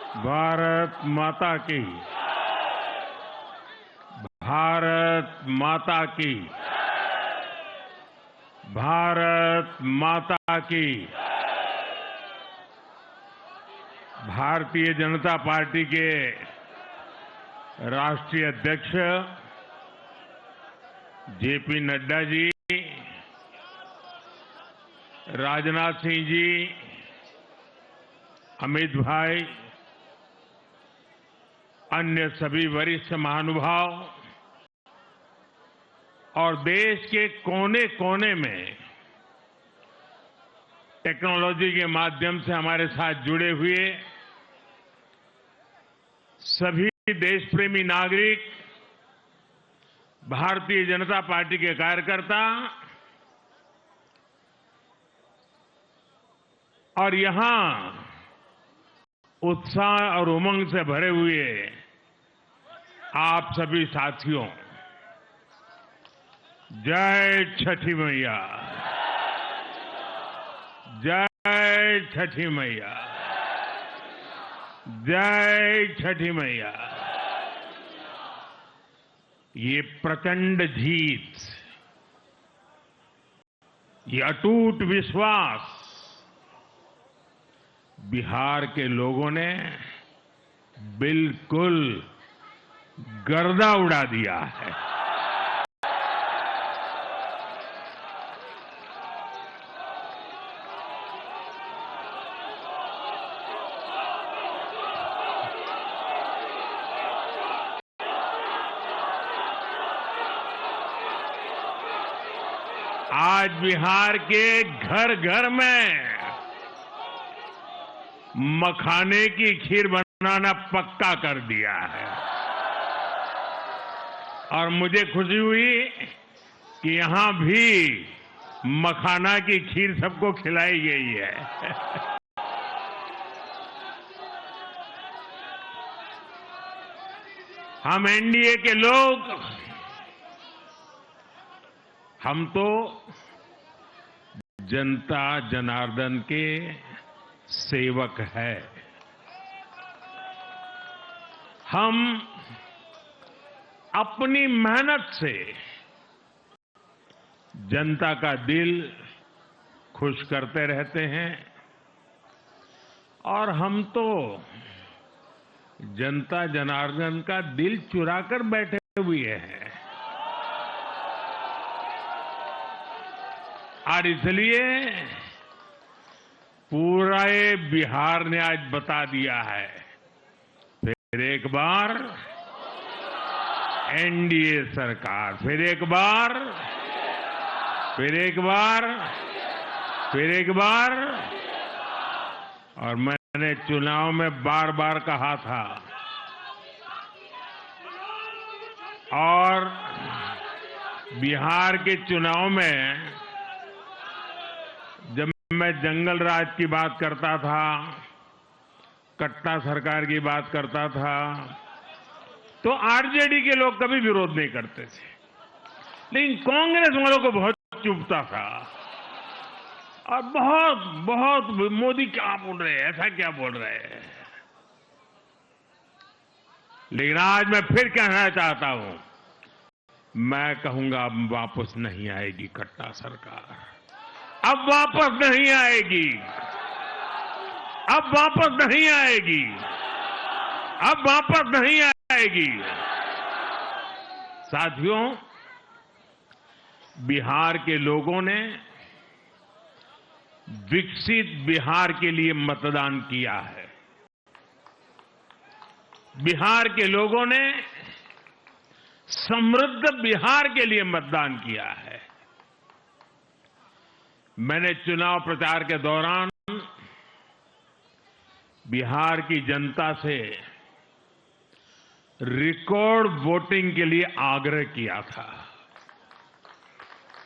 भारत माता की। भारत माता की। भारत माता की। भारतीय जनता पार्टी के राष्ट्रीय अध्यक्ष जेपी नड्डा जी, राजनाथ सिंह जी, अमित भाई, अन्य सभी वरिष्ठ महानुभाव और देश के कोने कोने में टेक्नोलॉजी के माध्यम से हमारे साथ जुड़े हुए सभी देशप्रेमी नागरिक, भारतीय जनता पार्टी के कार्यकर्ता और यहां उत्साह और उमंग से भरे हुए आप सभी साथियों, जय छठी मैया। जय छठी मैया। जय छठी मैया। ये प्रचंड जीत, ये अटूट विश्वास बिहार के लोगों ने बिल्कुल गर्दा उड़ा दिया है। आज बिहार के घर घर में मखाने की खीर बनाना पक्का कर दिया है और मुझे खुशी हुई कि यहां भी मखाना की खीर सबको खिलाई गई है। हम एनडीए के लोग, हम तो जनता जनार्दन के सेवक है। हम अपनी मेहनत से जनता का दिल खुश करते रहते हैं और हम तो जनता जनार्दन का दिल चुरा कर बैठे हुए हैं। और इसलिए पूरा ये बिहार ने आज बता दिया है, फिर एक बार एनडीए सरकार, फिर एक बार, फिर एक बार, फिर एक बार। और मैंने चुनाव में बार बार कहा था और बिहार के चुनाव में जब मैं जंगल राज की बात करता था, कट्टा सरकार की बात करता था, तो आरजेडी के लोग कभी विरोध नहीं करते थे, लेकिन कांग्रेस वालों को बहुत चुभता था और बहुत बहुत मोदी क्या बोल रहे हैं, ऐसा क्या बोल रहे हैं। लेकिन आज मैं फिर कहना चाहता हूं, मैं कहूंगा अब वापस नहीं आएगी कट्टा सरकार, अब वापस नहीं आएगी, अब वापस नहीं आएगी, अब वापस नहीं आएगी। साथियों, बिहार के लोगों ने विकसित बिहार के लिए मतदान किया है। बिहार के लोगों ने समृद्ध बिहार के लिए मतदान किया है। मैंने चुनाव प्रचार के दौरान बिहार की जनता से रिकॉर्ड वोटिंग के लिए आग्रह किया था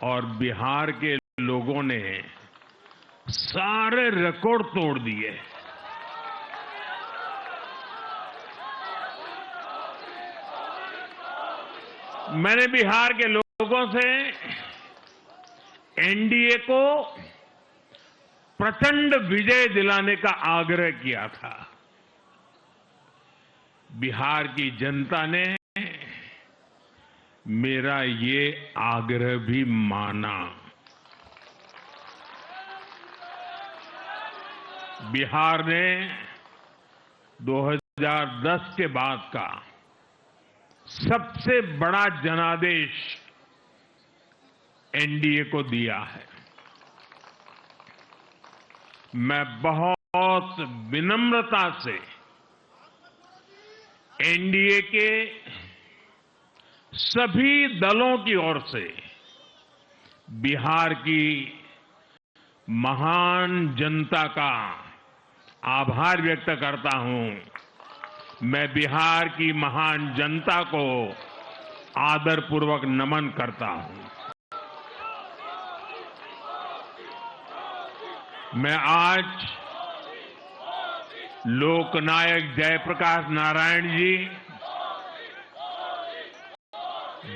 और बिहार के लोगों ने सारे रिकॉर्ड तोड़ दिए। मैंने बिहार के लोगों से एनडीए को प्रचंड विजय दिलाने का आग्रह किया था। बिहार की जनता ने मेरा ये आग्रह भी माना। बिहार ने 2010 के बाद का सबसे बड़ा जनादेश एनडीए को दिया है। मैं बहुत विनम्रता से एनडीए के सभी दलों की ओर से बिहार की महान जनता का आभार व्यक्त करता हूं। मैं बिहार की महान जनता को आदरपूर्वक नमन करता हूं। मैं आज लोकनायक जयप्रकाश नारायण जी,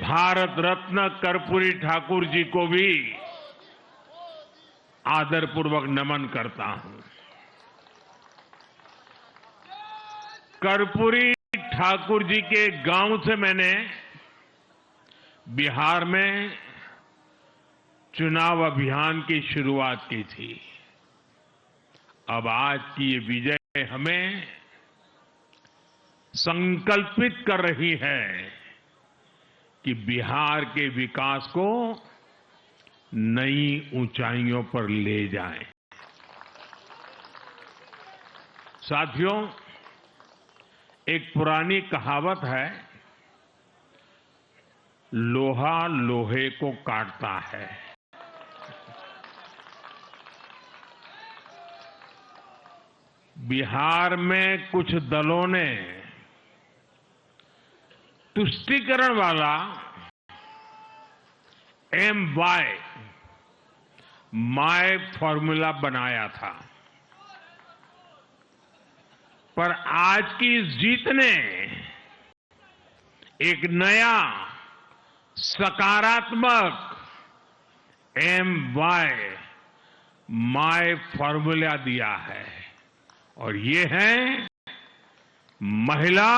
भारत रत्न कर्पूरी ठाकुर जी को भी आदरपूर्वक नमन करता हूं। कर्पूरी ठाकुर जी के गांव से मैंने बिहार में चुनाव अभियान की शुरुआत की थी। अब आज की ये विजय हमें संकल्पित कर रही है कि बिहार के विकास को नई ऊंचाइयों पर ले जाएं। साथियों, एक पुरानी कहावत है, लोहा लोहे को काटता है। बिहार में कुछ दलों ने तुष्टीकरण वाला माय फॉर्मूला बनाया था, पर आज की इस जीत ने एक नया सकारात्मक माय फॉर्मूला दिया है, और ये है महिला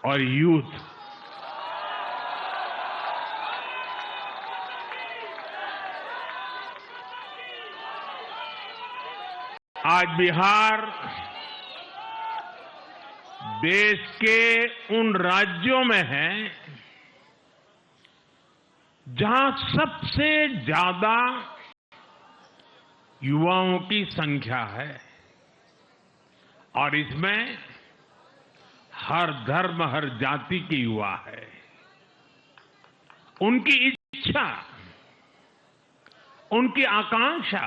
और यूथ। आज बिहार देश के उन राज्यों में है जहां सबसे ज्यादा युवाओं की संख्या है, और इसमें हर धर्म हर जाति के युवा है। उनकी इच्छा, उनकी आकांक्षा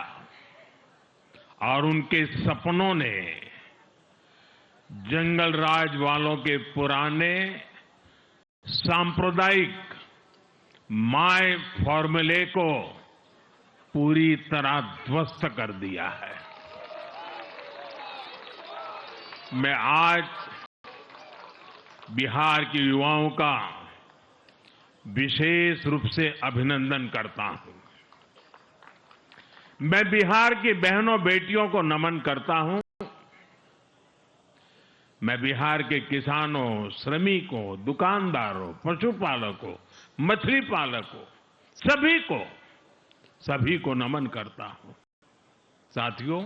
और उनके सपनों ने जंगल राज वालों के पुराने सांप्रदायिक माय फॉर्मूले को पूरी तरह ध्वस्त कर दिया है। मैं आज बिहार के युवाओं का विशेष रूप से अभिनंदन करता हूं। मैं बिहार की बहनों बेटियों को नमन करता हूं। मैं बिहार के किसानों, श्रमिकों, दुकानदारों, पशुपालकों, मछली पालकों, सभी को नमन करता हूं। साथियों,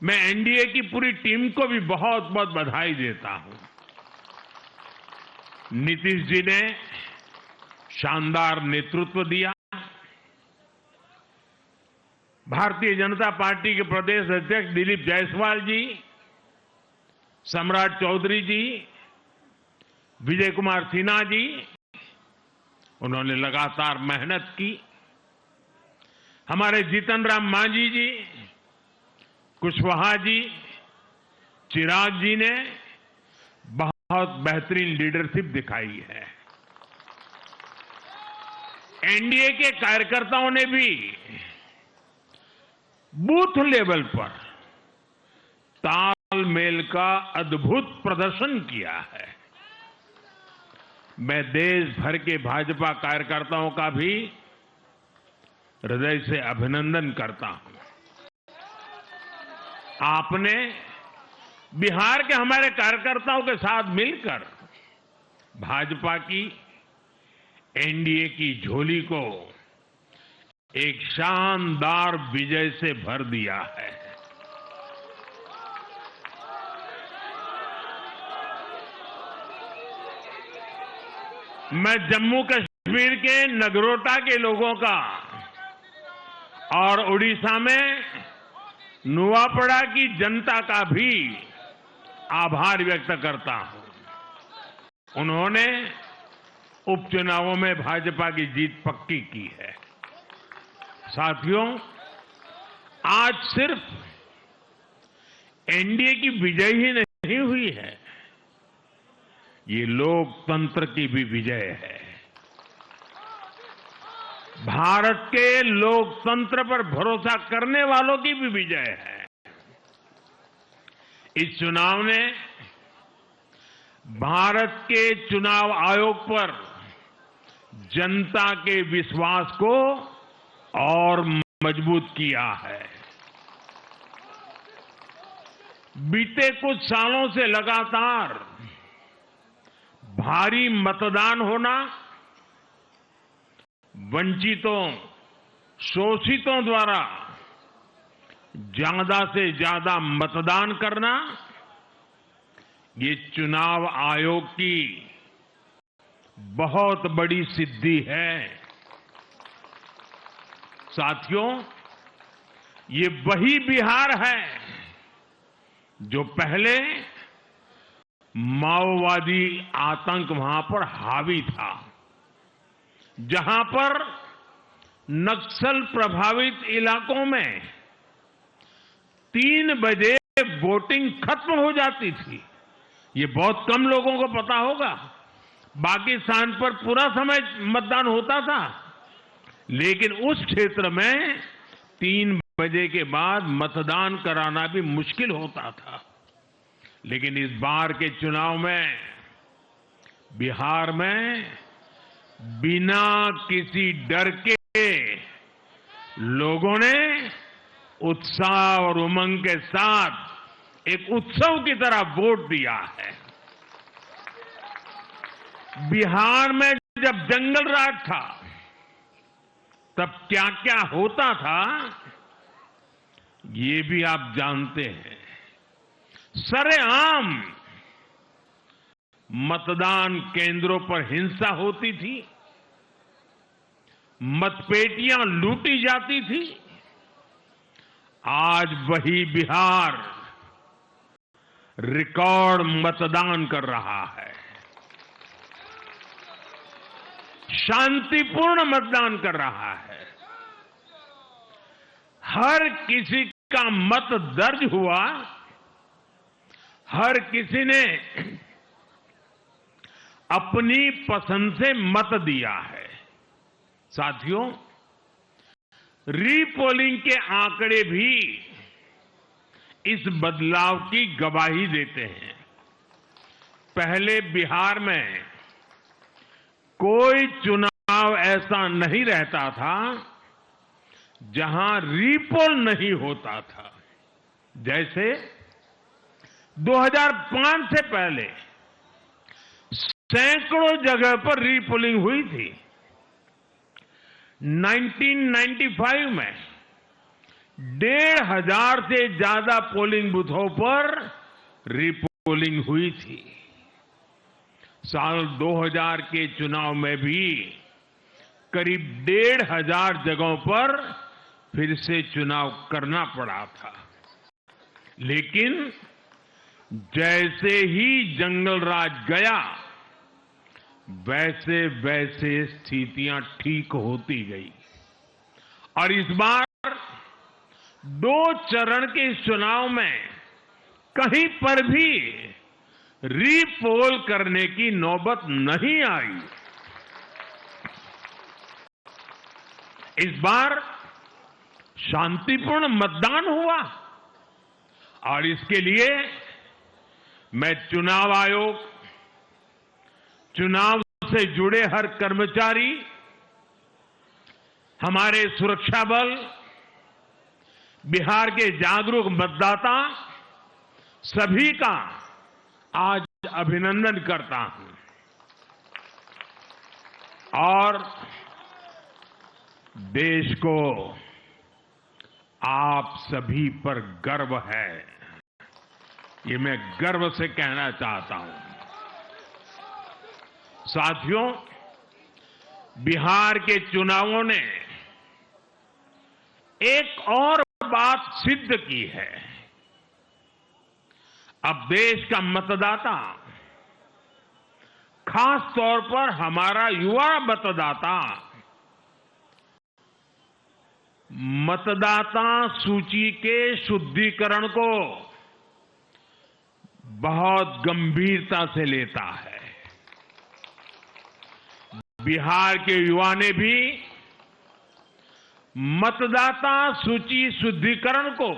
मैं एनडीए की पूरी टीम को भी बहुत बहुत बधाई देता हूं। नीतीश जी ने शानदार नेतृत्व दिया। भारतीय जनता पार्टी के प्रदेश अध्यक्ष दिलीप जायसवाल जी, सम्राट चौधरी जी, विजय कुमार सिन्हा जी, उन्होंने लगातार मेहनत की। हमारे जीतन राम मांझी जी, कुशवाहा जी, चिराग जी ने बहुत बेहतरीन लीडरशिप दिखाई है। एनडीए के कार्यकर्ताओं ने भी बूथ लेवल पर तालमेल का अद्भुत प्रदर्शन किया है। मैं देश भर के भाजपा कार्यकर्ताओं का भी हृदय से अभिनंदन करता हूं। आपने बिहार के हमारे कार्यकर्ताओं के साथ मिलकर भाजपा की एनडीए की झोली को एक शानदार विजय से भर दिया है। मैं जम्मू कश्मीर के नगरोटा के लोगों का और उड़ीसा में नुआपड़ा की जनता का भी आभार व्यक्त करता हूं। उन्होंने उपचुनावों में भाजपा की जीत पक्की की है। साथियों, आज सिर्फ एनडीए की विजय ही नहीं हुई है, ये लोकतंत्र की भी विजय है। भारत के लोकतंत्र पर भरोसा करने वालों की भी विजय है। इस चुनाव ने भारत के चुनाव आयोग पर जनता के विश्वास को और मजबूत किया है। बीते कुछ सालों से लगातार भारी मतदान होना, वंचितों, शोषितों द्वारा ज्यादा से ज्यादा मतदान करना, ये चुनाव आयोग की बहुत बड़ी सिद्धि है। साथियों, ये वही बिहार है जो पहले माओवादी आतंक वहां पर हावी था, जहां पर नक्सल प्रभावित इलाकों में 3 बजे वोटिंग खत्म हो जाती थी। ये बहुत कम लोगों को पता होगा। बाकी स्थान पर पूरा समय मतदान होता था, लेकिन उस क्षेत्र में 3 बजे के बाद मतदान कराना भी मुश्किल होता था। लेकिन इस बार के चुनाव में बिहार में बिना किसी डर के लोगों ने उत्साह और उमंग के साथ एक उत्सव की तरह वोट दिया है। बिहार में जब जंगल राज था, तब क्या क्या होता था, ये भी आप जानते हैं। सरेआम मतदान केंद्रों पर हिंसा होती थी, मतपेटियां लूटी जाती थी। आज वही बिहार रिकॉर्ड मतदान कर रहा है। शांतिपूर्ण मतदान कर रहा है। हर किसी का मत दर्ज हुआ, हर किसी ने अपनी पसंद से मत दिया है। साथियों, रीपोलिंग के आंकड़े भी इस बदलाव की गवाही देते हैं। पहले बिहार में कोई चुनाव ऐसा नहीं रहता था जहां रीपोल नहीं होता था। जैसे 2005 से पहले सैकड़ों जगह पर रीपोलिंग हुई थी। 1995 में 1,500 से ज्यादा पोलिंग बूथों पर रीपोलिंग हुई थी। साल 2000 के चुनाव में भी करीब 1,500 जगहों पर फिर से चुनाव करना पड़ा था। लेकिन जैसे ही जंगल राज गया, वैसे वैसे स्थितियां ठीक होती गई और इस बार 2 चरण के इस चुनाव में कहीं पर भी रीपोल करने की नौबत नहीं आई। इस बार शांतिपूर्ण मतदान हुआ और इसके लिए मैं चुनाव आयोग, चुनाव से जुड़े हर कर्मचारी, हमारे सुरक्षा बल, बिहार के जागरूक मतदाता सभी का आज अभिनंदन करता हूं और देश को आप सभी पर गर्व है, ये मैं गर्व से कहना चाहता हूं। साथियों, बिहार के चुनावों ने एक और बात सिद्ध की है। अब देश का मतदाता, खास तौर पर हमारा युवा मतदाता, मतदाता सूची के शुद्धिकरण को बहुत गंभीरता से लेता है। बिहार के युवा ने भी मतदाता सूची शुद्धिकरण को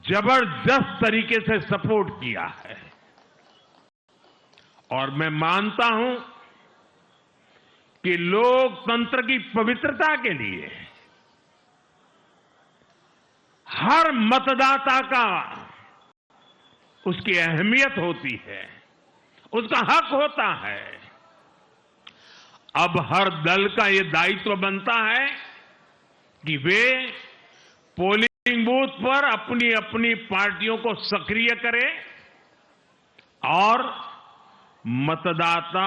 जबरदस्त तरीके से सपोर्ट किया है और मैं मानता हूं कि लोकतंत्र की पवित्रता के लिए हर मतदाता का उसकी अहमियत होती है, उसका हक होता है। अब हर दल का यह दायित्व बनता है कि वे पोलिंग बूथ पर अपनी अपनी पार्टियों को सक्रिय करें और मतदाता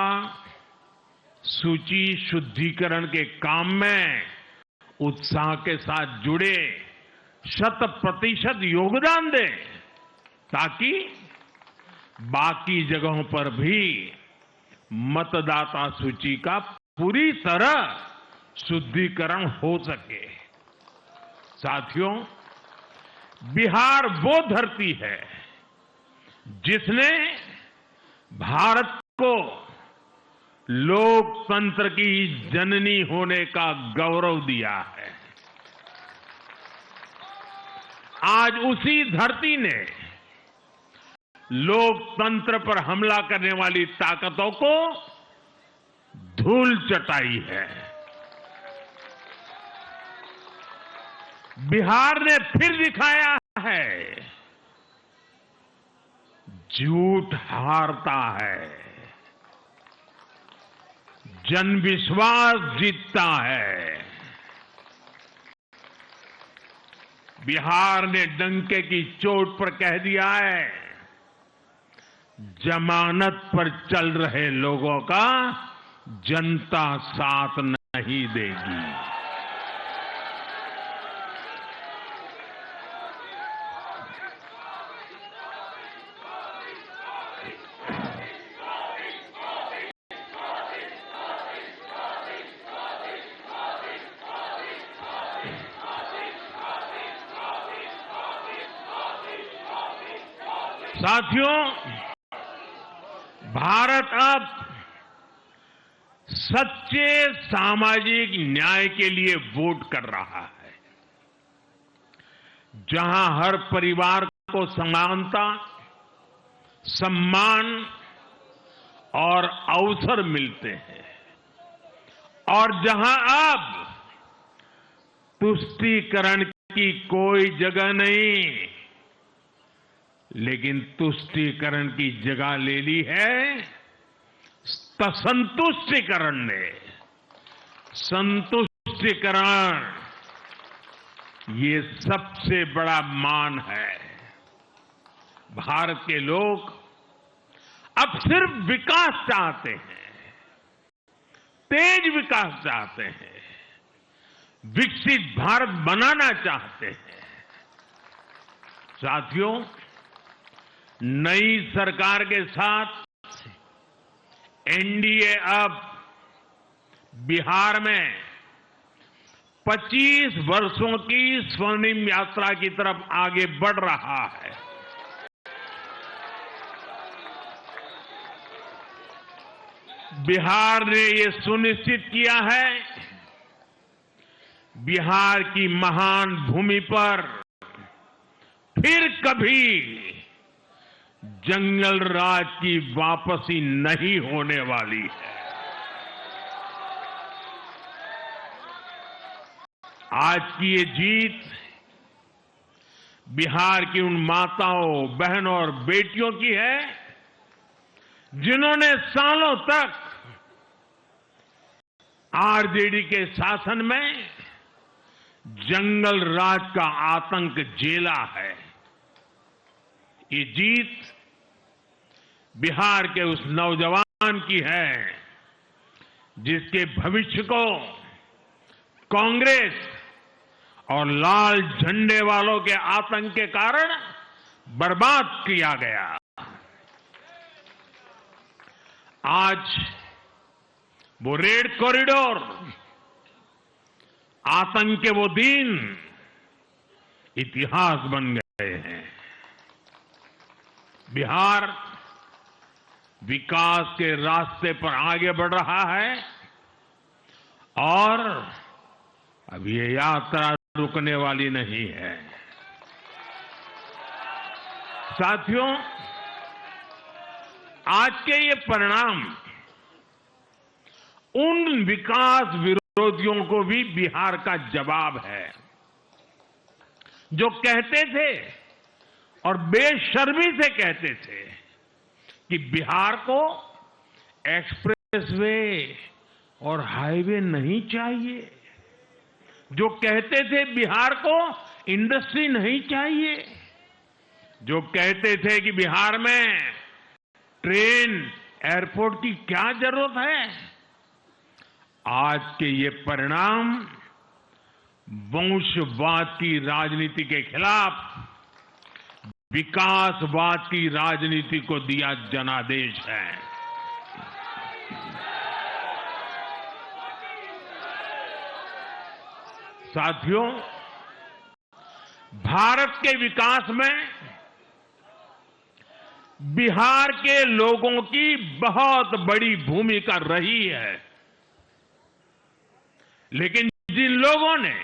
सूची शुद्धिकरण के काम में उत्साह के साथ जुड़े, 100% योगदान दें ताकि बाकी जगहों पर भी मतदाता सूची का पूरी तरह शुद्धिकरण हो सके। साथियों, बिहार वो धरती है जिसने भारत को लोकतंत्र की जननी होने का गौरव दिया है। आज उसी धरती ने लोकतंत्र पर हमला करने वाली ताकतों को धूल चटाई है। बिहार ने फिर दिखाया है, झूठ हारता है, जन विश्वास जीतता है। बिहार ने डंके की चोट पर कह दिया है, जमानत पर चल रहे लोगों का जनता साथ नहीं देगी। साथियों, भारत अब सच्चे सामाजिक न्याय के लिए वोट कर रहा है, जहां हर परिवार को समानता, सम्मान और अवसर मिलते हैं और जहां अब तुष्टीकरण की कोई जगह नहीं, लेकिन तुष्टीकरण की जगह ले ली है संतुष्टीकरण ने। संतुष्टीकरण ये सबसे बड़ा मान है। भारत के लोग अब सिर्फ विकास चाहते हैं, तेज विकास चाहते हैं, विकसित भारत बनाना चाहते हैं। साथियों, नई सरकार के साथ एनडीए अब बिहार में 25 वर्षों की स्वर्णिम यात्रा की तरफ आगे बढ़ रहा है। बिहार ने ये सुनिश्चित किया है, बिहार की महान भूमि पर फिर कभी जंगल राज की वापसी नहीं होने वाली है। आज की ये जीत बिहार की उन माताओं, बहनों और बेटियों की है जिन्होंने सालों तक आरजेडी के शासन में जंगल राज का आतंक झेला है। ये जीत बिहार के उस नौजवान की है जिसके भविष्य को कांग्रेस और लाल झंडे वालों के आतंक के कारण बर्बाद किया गया। आज वो रेड कॉरिडोर, आतंक के वो दिन इतिहास बन गए हैं। बिहार विकास के रास्ते पर आगे बढ़ रहा है और अब ये यात्रा रुकने वाली नहीं है। साथियों, आज के ये परिणाम उन विकास विरोधियों को भी बिहार का जवाब है जो कहते थे और बेशर्मी से कहते थे कि बिहार को एक्सप्रेसवे और हाईवे नहीं चाहिए, जो कहते थे बिहार को इंडस्ट्री नहीं चाहिए, जो कहते थे कि बिहार में ट्रेन, एयरपोर्ट की क्या जरूरत है। आज के ये परिणाम वंशवाद की राजनीति के खिलाफ विकासवाद की राजनीति को दिया जनादेश है। साथियों, भारत के विकास में बिहार के लोगों की बहुत बड़ी भूमिका रही है, लेकिन जिन लोगों ने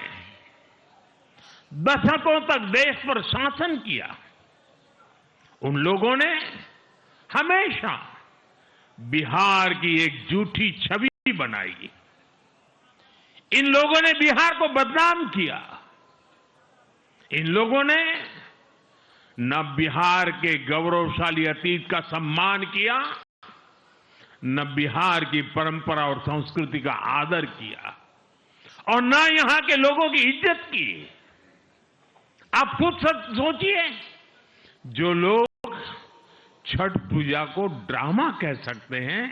दशकों तक देश पर शासन किया, उन लोगों ने हमेशा बिहार की एक झूठी छवि बनाई। इन लोगों ने बिहार को बदनाम किया। इन लोगों ने न बिहार के गौरवशाली अतीत का सम्मान किया, न बिहार की परंपरा और संस्कृति का आदर किया, और न यहां के लोगों की इज्जत की। आप खुद सोचिए, जो लोग छठ पूजा को ड्रामा कह सकते हैं,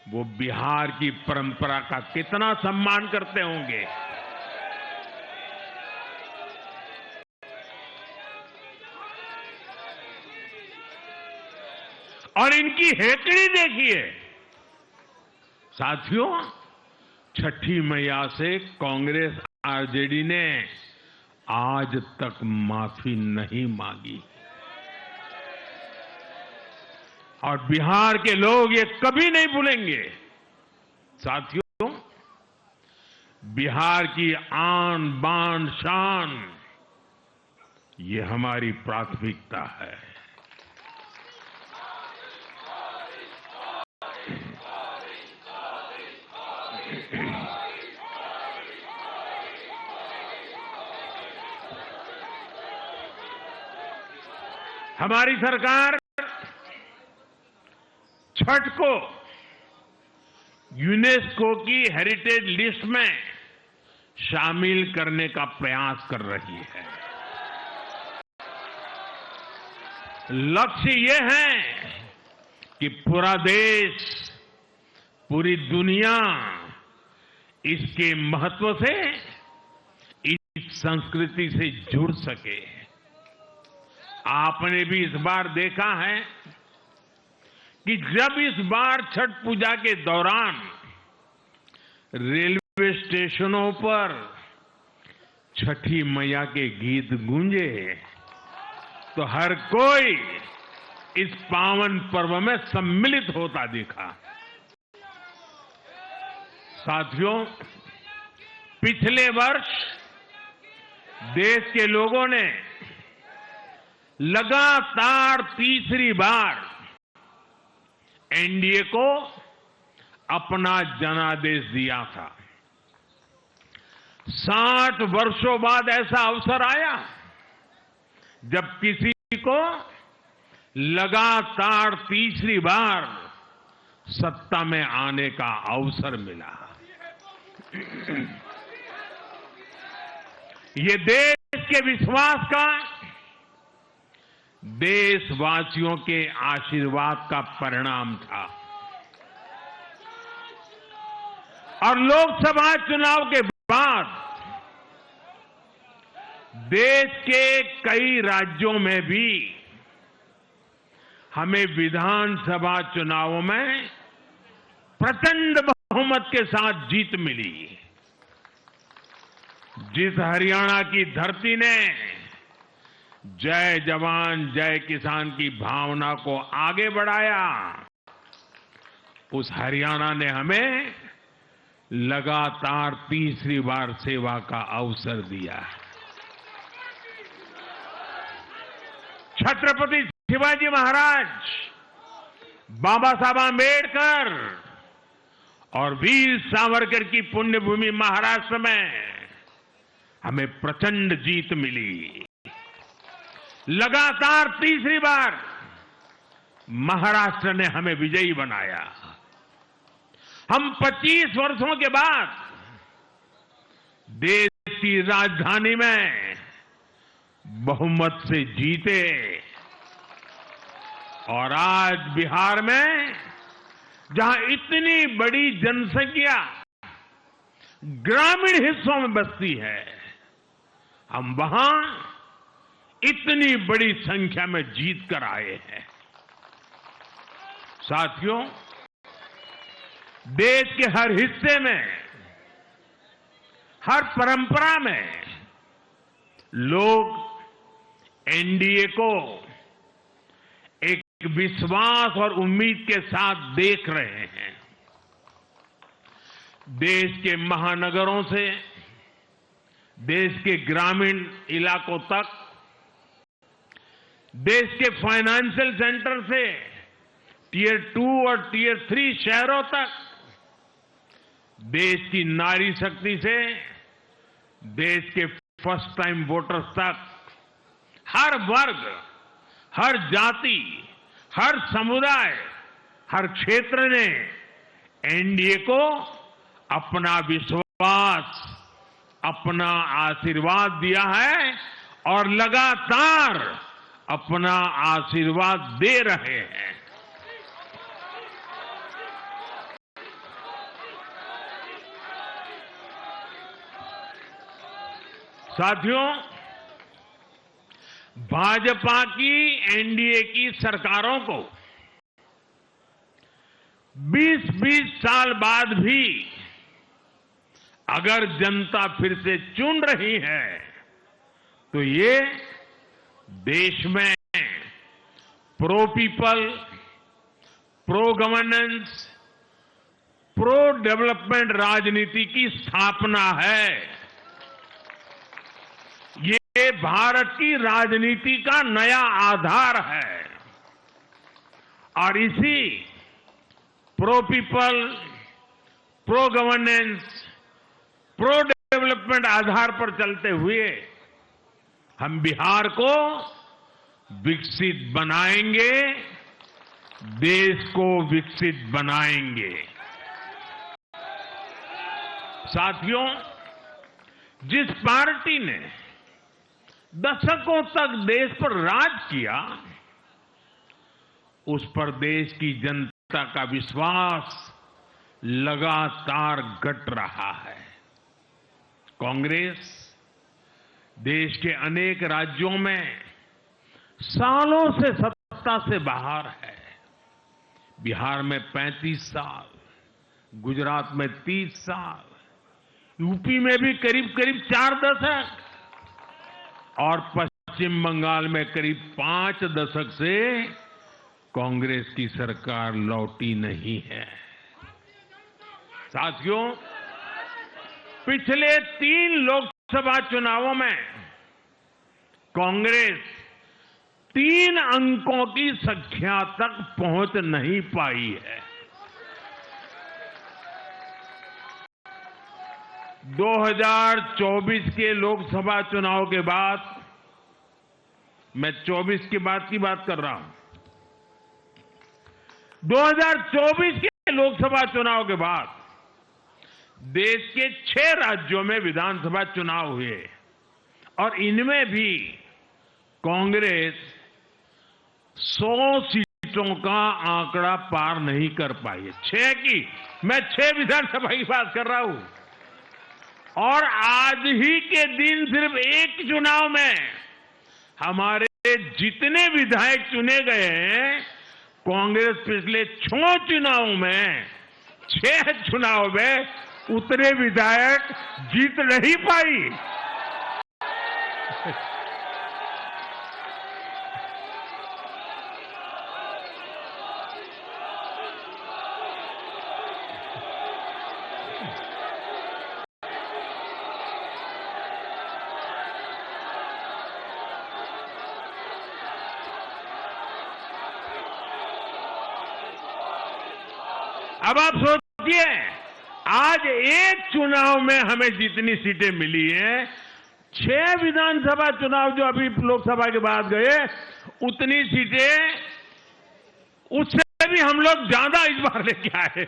वो बिहार की परंपरा का कितना सम्मान करते होंगे। और इनकी हेकड़ी देखिए। साथियों, छठी मैया से कांग्रेस आरजेडी ने आज तक माफी नहीं मांगी और बिहार के लोग ये कभी नहीं भूलेंगे। साथियों, बिहार की आन बान शान, ये हमारी प्राथमिकता है। हमारी सरकार छठ को यूनेस्को की हेरिटेज लिस्ट में शामिल करने का प्रयास कर रही है। लक्ष्य ये है कि पूरा देश, पूरी दुनिया इसके महत्व से, इस संस्कृति से जुड़ सके। आपने भी इस बार देखा है कि जब इस बार छठ पूजा के दौरान रेलवे स्टेशनों पर छठी मैया के गीत गूंजे, तो हर कोई इस पावन पर्व में सम्मिलित होता दिखा। साथियों, पिछले वर्ष देश के लोगों ने लगातार तीसरी बार एनडीए को अपना जनादेश दिया था। 60 वर्षों बाद ऐसा अवसर आया जब किसी को लगातार तीसरी बार सत्ता में आने का अवसर मिला। ये देश के विश्वास का, देशवासियों के आशीर्वाद का परिणाम था। और लोकसभा चुनाव के बाद देश के कई राज्यों में भी हमें विधानसभा चुनावों में प्रचंड बहुमत के साथ जीत मिली। जिस हरियाणा की धरती ने जय जवान जय किसान की भावना को आगे बढ़ाया, उस हरियाणा ने हमें लगातार तीसरी बार सेवा का अवसर दिया। छत्रपति शिवाजी महाराज, बाबा साहब आंबेडकर और वीर सावरकर की पुण्यभूमि महाराष्ट्र में हमें प्रचंड जीत मिली। लगातार तीसरी बार महाराष्ट्र ने हमें विजयी बनाया। हम 25 वर्षों के बाद देश की राजधानी में बहुमत से जीते और आज बिहार में जहां इतनी बड़ी जनसंख्या ग्रामीण हिस्सों में बसती है, हम वहां इतनी बड़ी संख्या में जीत कर आए हैं। साथियों, देश के हर हिस्से में, हर परंपरा में लोग एनडीए को एक विश्वास और उम्मीद के साथ देख रहे हैं। देश के महानगरों से देश के ग्रामीण इलाकों तक, देश के फाइनेंशियल सेंटर से टियर 2 और टियर 3 शहरों तक, देश की नारी शक्ति से देश के फर्स्ट टाइम वोटर्स तक, हर वर्ग, हर जाति, हर समुदाय, हर क्षेत्र ने एनडीए को अपना विश्वास, अपना आशीर्वाद दिया है और लगातार अपना आशीर्वाद दे रहे हैं। साथियों, भाजपा की एनडीए की सरकारों को 20-20 साल बाद भी अगर जनता फिर से चुन रही है तो ये देश में pro people, pro governance, pro development राजनीति की स्थापना है। ये भारत की राजनीति का नया आधार है और इसी pro people, pro governance, pro development आधार पर चलते हुए हम बिहार को विकसित बनाएंगे, देश को विकसित बनाएंगे। साथियों, जिस पार्टी ने दशकों तक देश पर राज किया, उस पर देश की जनता का विश्वास लगातार घट रहा है। कांग्रेस देश के अनेक राज्यों में सालों से सत्ता से बाहर है। बिहार में 35 साल, गुजरात में 30 साल, यूपी में भी करीब करीब 4 दशक और पश्चिम बंगाल में करीब 5 दशक से कांग्रेस की सरकार लौटी नहीं है। साथियों, पिछले 3 लोकसभा चुनावों में कांग्रेस 3 अंकों की संख्या तक पहुंच नहीं पाई है। 2024 के लोकसभा चुनाव के बाद मैं 24 की बात कर रहा हूं। 2024 के लोकसभा चुनाव के बाद देश के 6 राज्यों में विधानसभा चुनाव हुए और इनमें भी कांग्रेस 100 सीटों का आंकड़ा पार नहीं कर पाई है। 6 की, मैं 6 विधानसभा की बात कर रहा हूं। और आज ही के दिन सिर्फ एक चुनाव में हमारे जितने विधायक चुने गए हैं, कांग्रेस पिछले 6 चुनाव में 6 चुनाव में उतने विधायक जीत नहीं पाई। अब आप सोचिए, आज एक चुनाव में हमें जितनी सीटें मिली हैं, 6 विधानसभा चुनाव जो अभी लोकसभा के बाद गए, उतनी सीटें, उससे भी हम लोग ज्यादा इस बार लेके आए।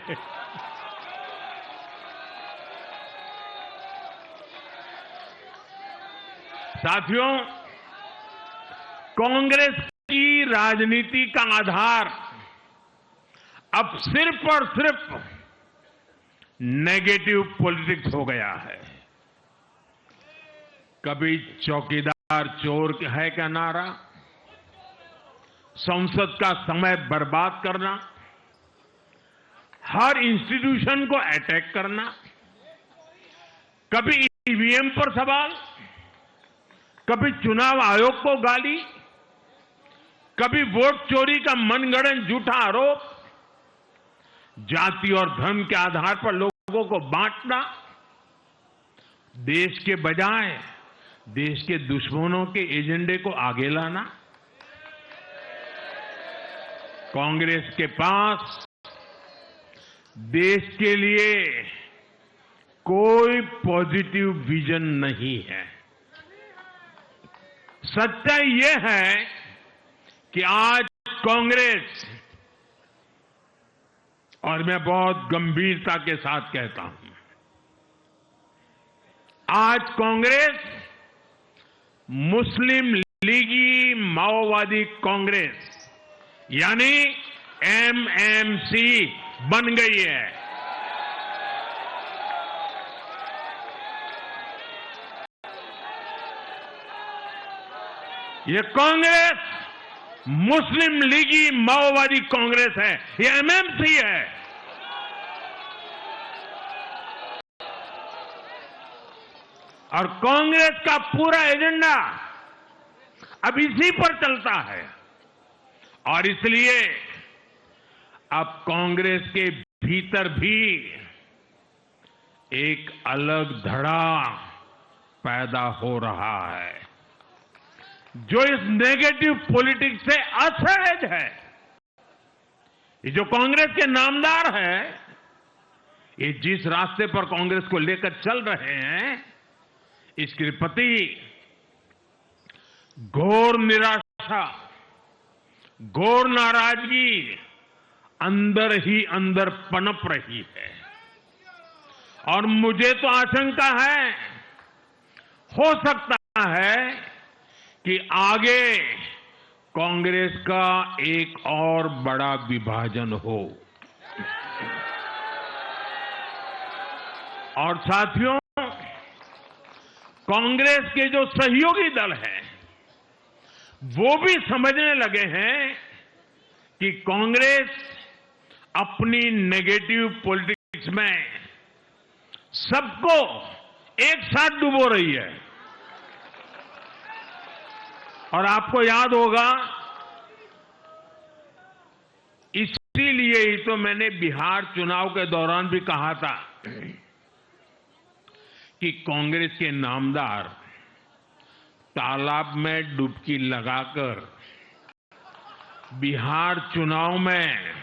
साथियों, कांग्रेस की राजनीति का आधार अब सिर्फ और सिर्फ नेगेटिव पॉलिटिक्स हो गया है। कभी चौकीदार चोर है का नारा, संसद का समय बर्बाद करना, हर इंस्टीट्यूशन को अटैक करना, कभी ईवीएम पर सवाल, कभी चुनाव आयोग को गाली, कभी वोट चोरी का मनगढ़ंत झूठा आरोप, जाति और धर्म के आधार पर लोगों को बांटना, देश के बजाय देश के दुश्मनों के एजेंडे को आगे लाना। कांग्रेस के पास देश के लिए कोई पॉजिटिव विजन नहीं है। सच्चाई यह है कि आज कांग्रेस, और मैं बहुत गंभीरता के साथ कहता हूं, आज कांग्रेस मुस्लिम लीगी माओवादी कांग्रेस यानी एमएमसी बन गई है। ये कांग्रेस मुस्लिम लीगी माओवादी कांग्रेस है, ये एमएमसी है। और कांग्रेस का पूरा एजेंडा अब इसी पर चलता है। और इसलिए अब कांग्रेस के भीतर भी एक अलग धड़ा पैदा हो रहा है, जो इस नेगेटिव पॉलिटिक्स से असहज है। ये जो कांग्रेस के नामदार है, ये जिस रास्ते पर कांग्रेस को लेकर चल रहे हैं, इसके प्रति घोर निराशा, घोर नाराजगी अंदर ही अंदर पनप रही है। और मुझे तो आशंका है, हो सकता है कि आगे कांग्रेस का एक और बड़ा विभाजन हो। और साथियों, कांग्रेस के जो सहयोगी दल हैं, वो भी समझने लगे हैं कि कांग्रेस अपनी नेगेटिव पॉलिटिक्स में सबको एक साथ डुबो रही है। और आपको याद होगा, इसीलिए ही तो मैंने बिहार चुनाव के दौरान भी कहा था कि कांग्रेस के नामदार तालाब में डुबकी लगाकर बिहार चुनाव में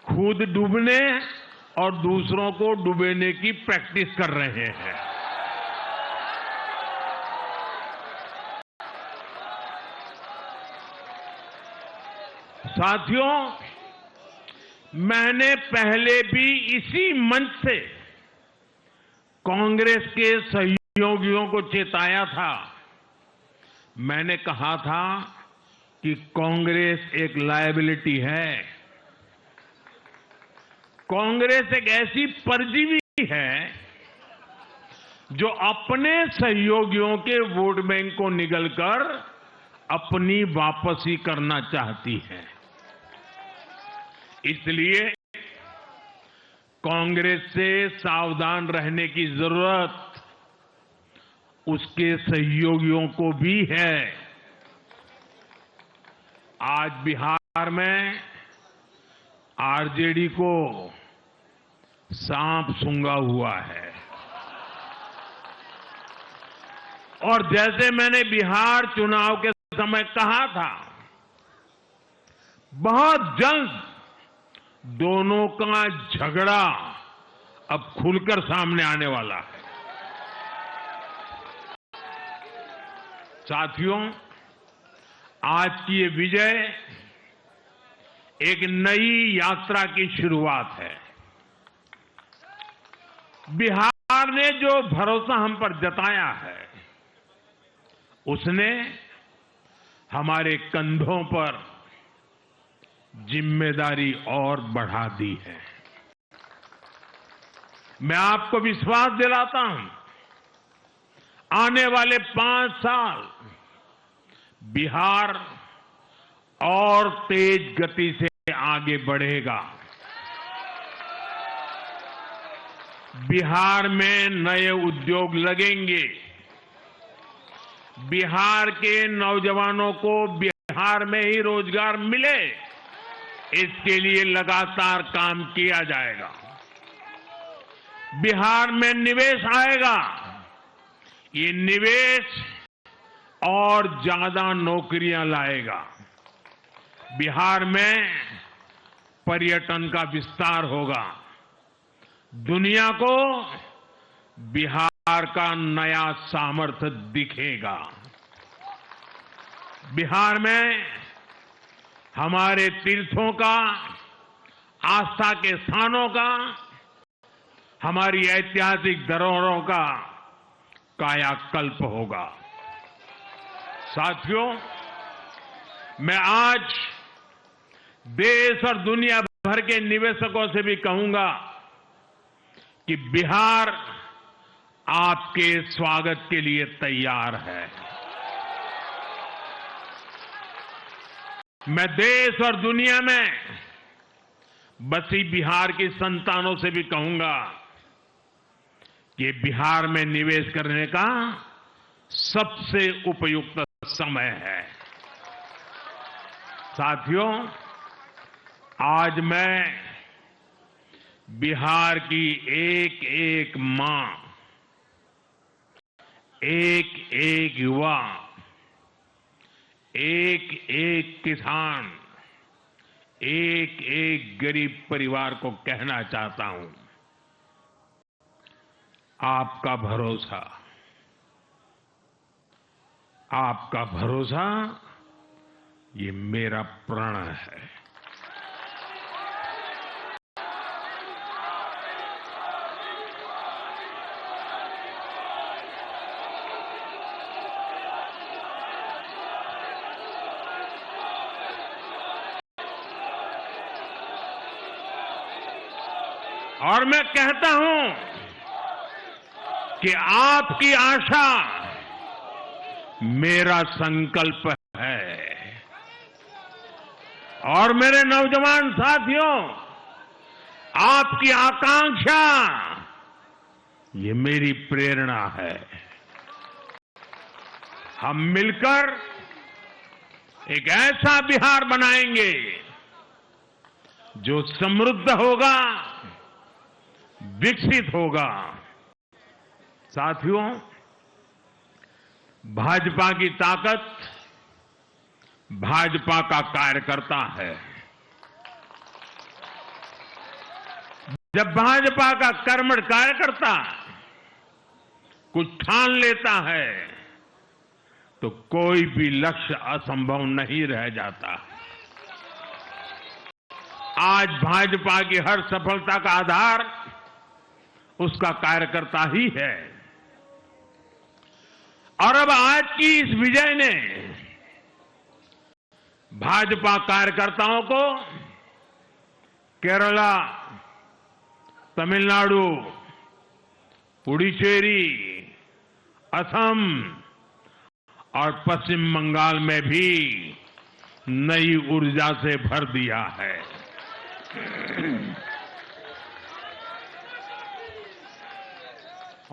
खुद डूबने और दूसरों को डुबेने की प्रैक्टिस कर रहे हैं। साथियों, मैंने पहले भी इसी मंच से कांग्रेस के सहयोगियों को चेताया था। मैंने कहा था कि कांग्रेस एक लायबिलिटी है। कांग्रेस एक ऐसी परजीवी है जो अपने सहयोगियों के वोट बैंक को निगलकर अपनी वापसी करना चाहती है। इसलिए कांग्रेस से सावधान रहने की जरूरत उसके सहयोगियों को भी है। आज बिहार में आरजेडी को सांप सूंघा हुआ है और जैसे मैंने बिहार चुनाव के समय कहा था, बहुत जल्द दोनों का झगड़ा अब खुलकर सामने आने वाला है। साथियों, आज की ये विजय एक नई यात्रा की शुरुआत है। बिहार ने जो भरोसा हम पर जताया है, उसने हमारे कंधों पर जिम्मेदारी और बढ़ा दी है। मैं आपको विश्वास दिलाता हूं, आने वाले 5 साल बिहार और तेज गति से आगे बढ़ेगा। बिहार में नए उद्योग लगेंगे। बिहार के नौजवानों को बिहार में ही रोजगार मिले, इसके लिए लगातार काम किया जाएगा। बिहार में निवेश आएगा। ये निवेश और ज्यादा नौकरियां लाएगा। बिहार में पर्यटन का विस्तार होगा। दुनिया को बिहार का नया सामर्थ्य दिखेगा। बिहार में हमारे तीर्थों का, आस्था के स्थानों का, हमारी ऐतिहासिक धरोहरों का कायाकल्प होगा। साथियों, मैं आज देश और दुनिया भर के निवेशकों से भी कहूंगा कि बिहार आपके स्वागत के लिए तैयार है। मैं देश और दुनिया में बसी बिहार की संतानों से भी कहूंगा कि बिहार में निवेश करने का सबसे उपयुक्त समय है। साथियों, आज मैं बिहार की एक एक मां, एक एक युवा, एक एक किसान, एक एक गरीब परिवार को कहना चाहता हूं, आपका भरोसा, आपका भरोसा ये मेरा प्रण है। और मैं कहता हूं कि आपकी आशा मेरा संकल्प है। और मेरे नौजवान साथियों, आपकी आकांक्षा ये मेरी प्रेरणा है। हम मिलकर एक ऐसा बिहार बनाएंगे जो समृद्ध होगा, विकसित होगा। साथियों, भाजपा की ताकत भाजपा का कार्यकर्ता है। जब भाजपा का कर्मठ कार्यकर्ता कुछ ठान लेता है तो कोई भी लक्ष्य असंभव नहीं रह जाता। आज भाजपा की हर सफलता का आधार उसका कार्यकर्ता ही है। और अब आज की इस विजय ने भाजपा कार्यकर्ताओं को केरला, तमिलनाडु, पुडुचेरी, असम और पश्चिम बंगाल में भी नई ऊर्जा से भर दिया है।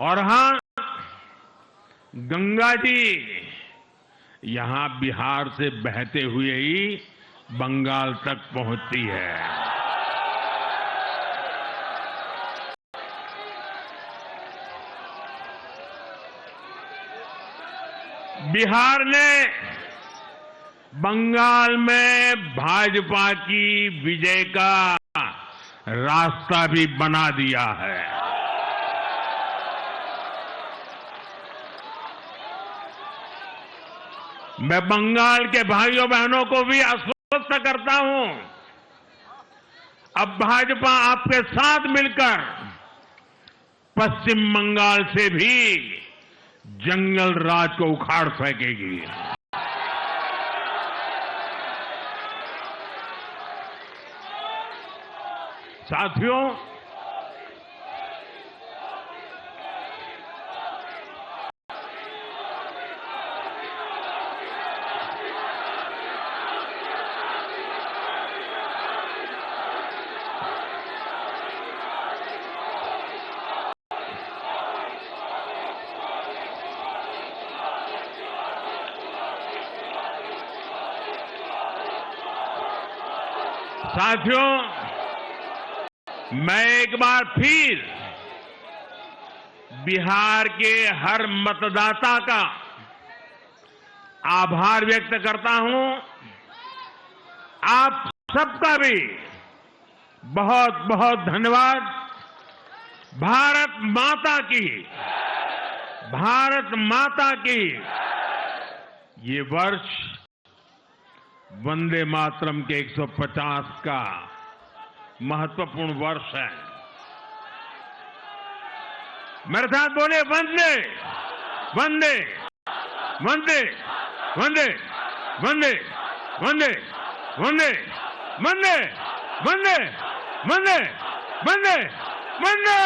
और हां, गंगा जी यहां बिहार से बहते हुए ही बंगाल तक पहुंचती है। बिहार ने बंगाल में भाजपा की विजय का रास्ता भी बना दिया है। मैं बंगाल के भाइयों बहनों को भी आश्वस्त करता हूं, अब भाजपा आपके साथ मिलकर पश्चिम बंगाल से भी जंगल राज को उखाड़ फेंकेगी। साथियों, मैं एक बार फिर बिहार के हर मतदाता का आभार व्यक्त करता हूं। आप सबका भी बहुत बहुत धन्यवाद। भारत माता की ये वर्ष वंदे मातरम के 150 का महत्वपूर्ण वर्ष है। मेरे साथ बोले वंदे वंदे वंदे वंदे वंदे वंदे वंदे वंदे वंदे वंदे वंदे वंदे।